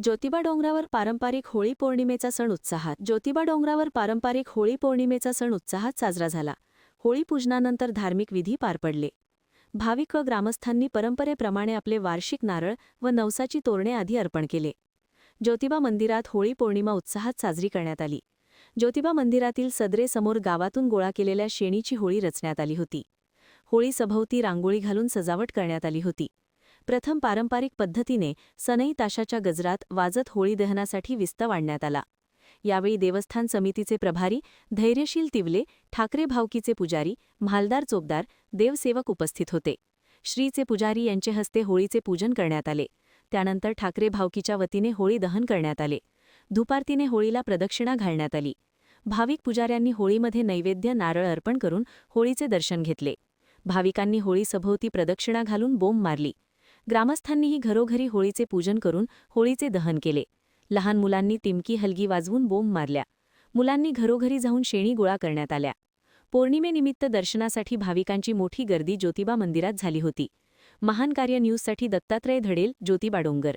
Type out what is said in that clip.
ज्योतिबा डोंगरावर पारंपरिक होळी पौर्णिमेचा सण उत्साहात साजरा झाला. होळी पूजनानंतर धार्मिक विधी पार पडले. भाविक व ग्रामस्थांनी परंपरेप्रमाणे आपले वार्षिक नारळ व नवसाची तोरणे आधी अर्पण केले. ज्योतिबा मंदिरात होळी पौर्णिमा उत्साहात साजरी करण्यात आली. ज्योतिबा मंदिरातील सदरे समोर गावातून गोळा केलेल्या शेणीची होळी रचण्यात आली होती. होळी सभोवती रांगोळी घालून सजावट करण्यात आली होती. प्रथम पारंपरिक पद्धतीने सनई ताशाच्या गजरात वाजत होळी दहनासाठी विस्ता वाढण्यात आला. यावेळी देवस्थान समितीचे प्रभारी धैर्यशील तिवले, ठाकरे भावकीचे पुजारी, म्हालदार चोपदार, देवसेवक उपस्थित होते. श्रीचे पुजारी यांचे हस्ते होळीचे पूजन करण्यात आले. त्यानंतर ठाकरे भावकीच्या वतीने होळी दहन करण्यात आले. धुपारतीने होळीला प्रदक्षिणा घालण्यात आली. भाविक पुजाऱ्यांनी होळीमध्ये नैवेद्य नारळ अर्पण करून होळीचे दर्शन घेतले. भाविकांनी होळी सभोवती प्रदक्षिणा घालून बोंब मारली. ग्रामस्थांनीही घरोघरी होळीचे पूजन करून होळीचे दहन केले. लहान मुलांनी तिमकी हलगी वाजवून बोंब मारल्या. मुलांनी घरोघरी जाऊन शेणी गोळा करण्यात आल्या. पौर्णिमेनिमित्त दर्शनासाठी भाविकांची मोठी गर्दी ज्योतिबा मंदिरात झाली होती. महान कार्य न्यूजसाठी दत्तात्रय धडेल, ज्योतिबा डोंगर.